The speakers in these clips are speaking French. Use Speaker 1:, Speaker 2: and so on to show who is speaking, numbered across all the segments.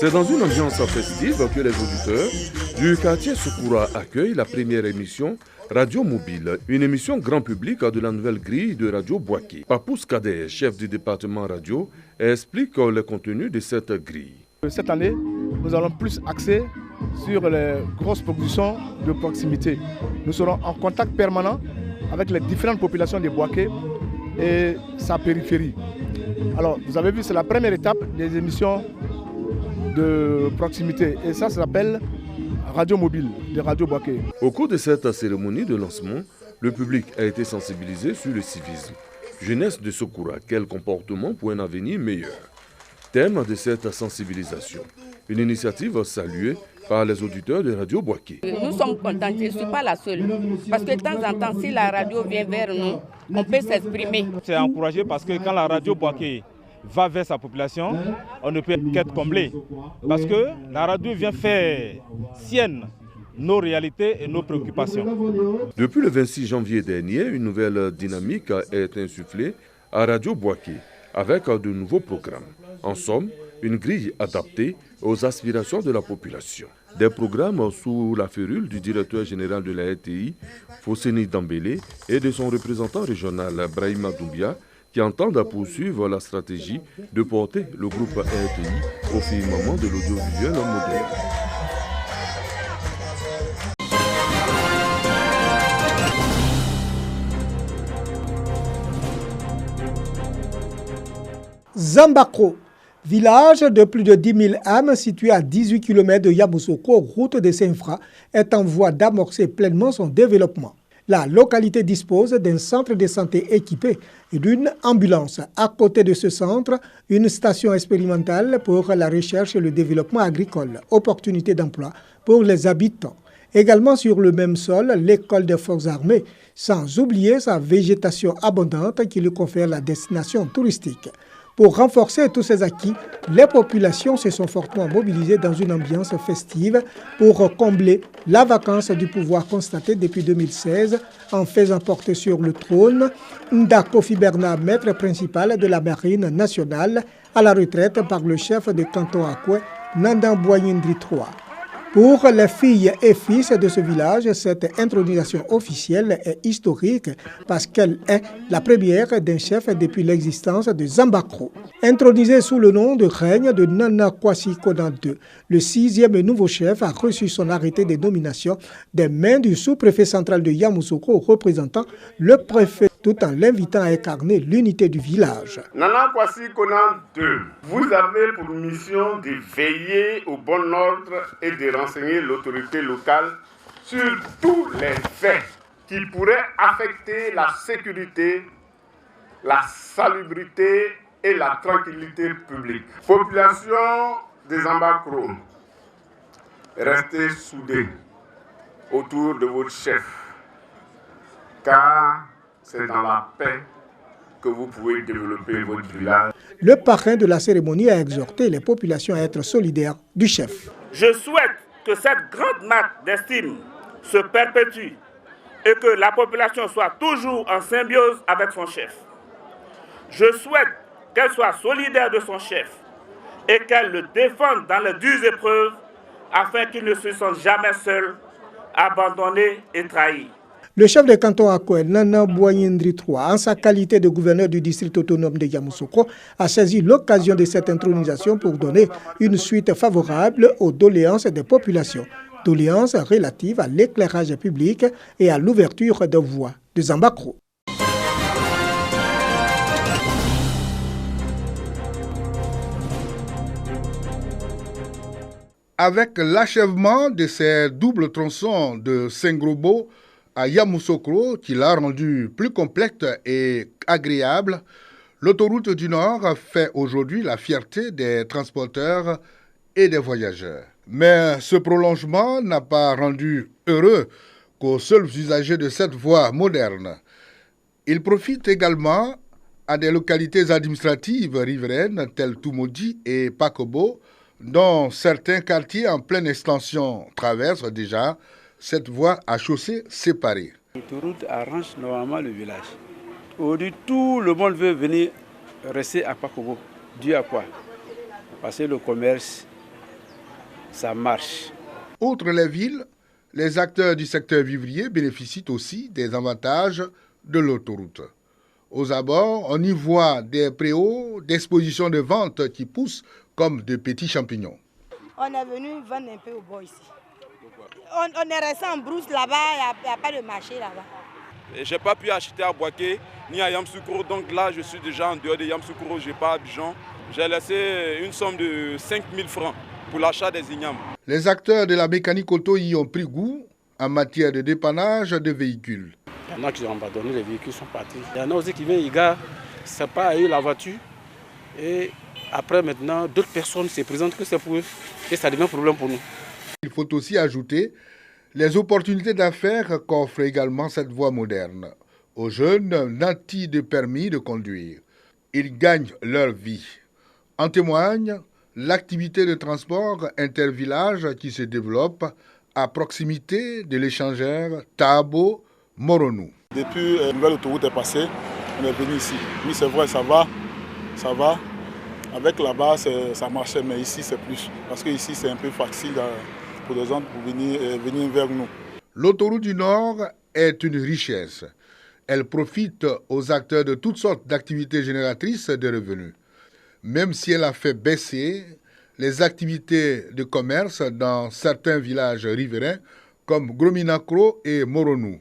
Speaker 1: C'est dans une ambiance festive que les auditeurs du quartier Soukoura accueillent la première émission Radio Mobile, une émission grand public de la nouvelle grille de Radio Boaké. Papous Kader, chef du département radio, explique le contenu de cette grille.
Speaker 2: Cette année, nous allons plus axer sur les grosses productions de proximité. Nous serons en contact permanent avec les différentes populations de Boaké et sa périphérie. Alors, vous avez vu, c'est la première étape des émissions de proximité et ça s'appelle Radio Mobile de Radio Boaké.
Speaker 1: Au cours de cette cérémonie de lancement, le public a été sensibilisé sur le civisme. Jeunesse de Soukoura, quel comportement pour un avenir meilleur? Thème de cette sensibilisation. Une initiative saluée par les auditeurs de Radio Boaké.
Speaker 3: Nous sommes contents, je ne suis pas la seule. Parce que de temps en temps, si la radio vient vers nous, on peut s'exprimer.
Speaker 4: C'est encouragé parce que quand la Radio Boaké va vers sa population, on ne peut qu'être comblé. Parce que la radio vient faire sienne nos réalités et nos préoccupations.
Speaker 1: Depuis le 26 janvier dernier, une nouvelle dynamique est insufflée à Radio Boaké avec de nouveaux programmes. En somme, une grille adaptée aux aspirations de la population. Des programmes sous la férule du directeur général de la RTI, Fosseni Dambélé, et de son représentant régional, Brahima Doumbia, qui entendent poursuivre la stratégie de porter le groupe RTI au firmament de l'audiovisuel moderne.
Speaker 5: Zambakro, village de plus de 10 000 âmes situé à 18 km de Yamoussoukro, route de Saint-Fra, est en voie d'amorcer pleinement son développement. La localité dispose d'un centre de santé équipé et d'une ambulance. À côté de ce centre, une station expérimentale pour la recherche et le développement agricole, opportunités d'emploi pour les habitants. Également sur le même sol, l'école des forces armées, sans oublier sa végétation abondante qui lui confère la destination touristique. Pour renforcer tous ces acquis, les populations se sont fortement mobilisées dans une ambiance festive pour combler la vacance du pouvoir constatée depuis 2016 en faisant porter sur le trône Nda Kofi Bernard, maître principal de la marine nationale, à la retraite par le chef de canton Akwe, Nandan Boyindri III. Pour les filles et fils de ce village, cette intronisation officielle est historique parce qu'elle est la première d'un chef depuis l'existence de Zambakro. Intronisé sous le nom de règne de Nana Kwasi Konan II, le 6e nouveau chef a reçu son arrêté de nomination des mains du sous-préfet central de Yamoussoukro représentant le préfet, tout en l'invitant à incarner l'unité du village.
Speaker 6: Nana Kwasi Konan II, vous avez pour mission de veiller au bon ordre et de renseigner l'autorité locale sur tous les faits qui pourraient affecter la sécurité, la salubrité et la tranquillité publique. Population des Zambakro, restez soudés autour de votre chef, car c'est dans la paix que vous pouvez développer votre village.
Speaker 5: Le parrain de la cérémonie a exhorté les populations à être solidaires du chef.
Speaker 7: Je souhaite que cette grande marque d'estime se perpétue et que la population soit toujours en symbiose avec son chef. Je souhaite qu'elle soit solidaire de son chef et qu'elle le défende dans les dures épreuves afin qu'il ne se sente jamais seul, abandonné et trahi.
Speaker 5: Le chef de canton Akwe, Nana Boyindri III, en sa qualité de gouverneur du district autonome de Yamoussoukro, a saisi l'occasion de cette intronisation pour donner une suite favorable aux doléances des populations, doléances relatives à l'éclairage public et à l'ouverture de voies de Zambakro.
Speaker 8: Avec l'achèvement de ces doubles tronçons de Sengrobo à Yamoussoukro, qui l'a rendu plus complète et agréable, l'autoroute du Nord fait aujourd'hui la fierté des transporteurs et des voyageurs. Mais ce prolongement n'a pas rendu heureux qu'aux seuls usagers de cette voie moderne. Il profite également à des localités administratives riveraines telles Toumoudi et Pakobo, dont certains quartiers en pleine extension traversent déjà cette voie à chaussée séparée.
Speaker 9: L'autoroute arrange normalement le village. Aujourd'hui, tout le monde veut venir rester à Pakobo. Dû à quoi? Parce que le commerce ça marche.
Speaker 8: Outre les villes, les acteurs du secteur vivrier bénéficient aussi des avantages de l'autoroute. Aux abords, on y voit des préaux d'exposition de vente qui poussent comme de petits champignons.
Speaker 10: On est venu vendre un peu au bois ici. On est resté en brousse là-bas, il n'y a pas de marché là-bas.
Speaker 11: Je n'ai pas pu acheter à Boaké ni à Yamoussoukro, donc là je suis déjà en dehors de Yamoussoukro, je n'ai pas à Abidjan. J'ai laissé une somme de 5 000 francs pour l'achat des ignames.
Speaker 8: Les acteurs de la mécanique auto y ont pris goût en matière de dépannage de véhicules.
Speaker 9: Il y en a qui ont abandonné, les véhicules sont partis. Il y en a aussi qui viennent, ils garent, c'est pas à eux la voiture. Et après maintenant, d'autres personnes se présentent que c'est pour eux. Et ça devient un problème pour nous.
Speaker 8: Il faut aussi ajouter les opportunités d'affaires qu'offre également cette voie moderne aux jeunes nantis de permis de conduire. Ils gagnent leur vie. En témoigne l'activité de transport intervillage qui se développe à proximité de l'échangeur Tabo-Moronou.
Speaker 12: Depuis la nouvelle autoroute est passée, on est venu ici. Oui, c'est vrai, ça va. Avec là-bas, ça marchait, mais ici, c'est plus. Parce que ici, c'est un peu facile pour les gens pour venir vers nous.
Speaker 8: L'autoroute du Nord est une richesse. Elle profite aux acteurs de toutes sortes d'activités génératrices de revenus. Même si elle a fait baisser les activités de commerce dans certains villages riverains comme Grominacro et Moronou.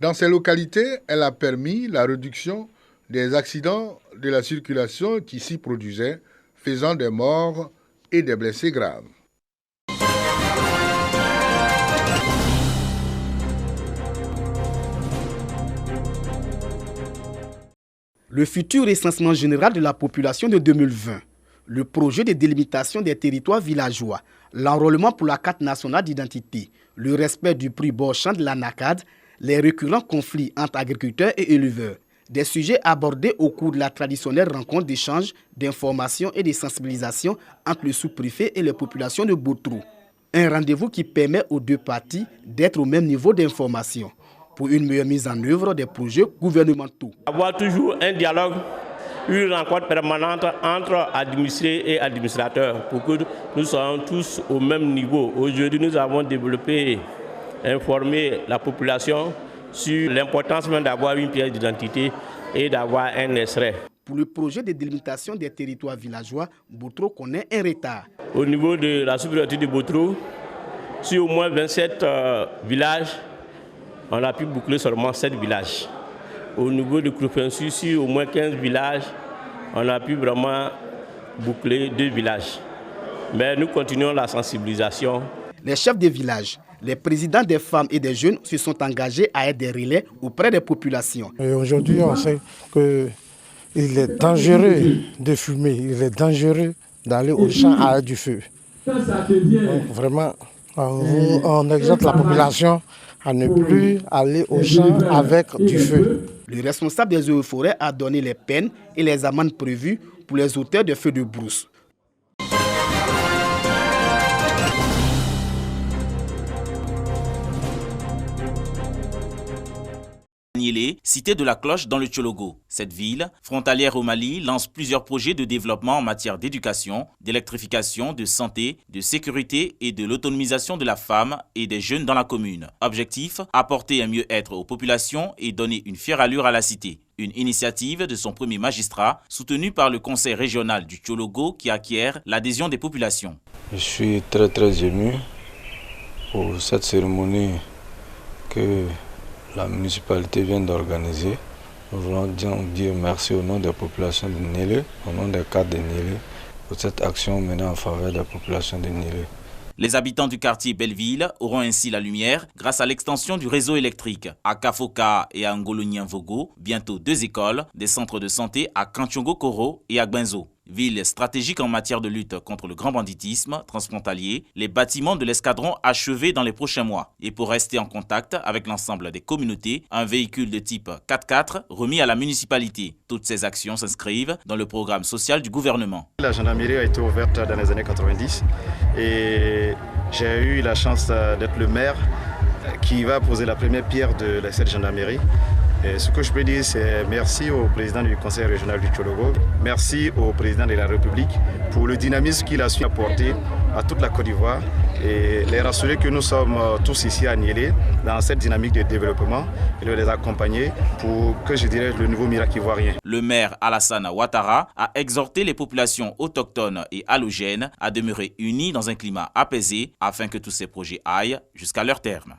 Speaker 8: Dans ces localités, elle a permis la réduction des accidents de la circulation qui s'y produisaient, faisant des morts et des blessés graves.
Speaker 13: Le futur recensement général de la population de 2020, le projet de délimitation des territoires villageois, l'enrôlement pour la carte nationale d'identité, le respect du prix Borchamp de la NACAD, les récurrents conflits entre agriculteurs et éleveurs, des sujets abordés au cours de la traditionnelle rencontre d'échange, d'information et de sensibilisation entre le sous-préfet et les populations de Botrou. Un rendez-vous qui permet aux deux parties d'être au même niveau d'information pour une meilleure mise en œuvre des projets gouvernementaux.
Speaker 14: Avoir toujours un dialogue, une rencontre permanente entre administrés et administrateurs pour que nous soyons tous au même niveau. Aujourd'hui, nous avons développé, informé la population sur l'importance même d'avoir une pièce d'identité et d'avoir un extrait.
Speaker 13: Pour le projet de délimitation des territoires villageois, Botrou connaît un retard.
Speaker 14: Au niveau de la sous-préfecture de Botrou, sur au moins 27 villages, on a pu boucler seulement 7 villages. Au niveau de Koupensu, sur au moins 15 villages, on a pu vraiment boucler 2 villages. Mais nous continuons la sensibilisation.
Speaker 13: Les chefs des villages, les présidents des femmes et des jeunes se sont engagés à être des relais auprès des populations.
Speaker 15: Aujourd'hui, on sait qu'il est dangereux de fumer, il est dangereux d'aller au champ avec du feu. Donc vraiment, on exhorte la population à ne plus aller au champ avec du feu.
Speaker 13: Le responsable des eaux et forêts a donné les peines et les amendes prévues pour les auteurs de feux de brousse.
Speaker 16: Cité de la Cloche dans le Tchologo. Cette ville, frontalière au Mali, lance plusieurs projets de développement en matière d'éducation, d'électrification, de santé, de sécurité et de l'autonomisation de la femme et des jeunes dans la commune. Objectif, apporter un mieux-être aux populations et donner une fière allure à la cité. Une initiative de son premier magistrat, soutenue par le conseil régional du Tchologo qui acquiert l'adhésion des populations.
Speaker 17: Je suis très ému pour cette cérémonie que la municipalité vient d'organiser. Nous voulons dire merci au nom des populations de Nélé, au nom des cadres de Nélé, pour cette action menée en faveur des populations de Nélé.
Speaker 16: Les habitants du quartier Belleville auront ainsi la lumière grâce à l'extension du réseau électrique. À Kafoka et à Ngolonien-Vogo, bientôt 2 écoles, des centres de santé à Kanchongo-Koro et à Gbenzo. Ville stratégique en matière de lutte contre le grand banditisme transfrontalier, les bâtiments de l'escadron achevés dans les prochains mois. Et pour rester en contact avec l'ensemble des communautés, un véhicule de type 4x4 remis à la municipalité. Toutes ces actions s'inscrivent dans le programme social du gouvernement.
Speaker 18: La gendarmerie a été ouverte dans les années 90 et j'ai eu la chance d'être le maire qui va poser la première pierre de cette gendarmerie. Et ce que je peux dire, c'est merci au président du conseil régional du Tchologo, merci au président de la République pour le dynamisme qu'il a su apporter à toute la Côte d'Ivoire et les rassurer que nous sommes tous ici à Niélé dans cette dynamique de développement et de les accompagner pour que je dirais le nouveau miracle ivoirien.
Speaker 16: Le maire Alassane Ouattara a exhorté les populations autochtones et allogènes à demeurer unies dans un climat apaisé afin que tous ces projets aillent jusqu'à leur terme.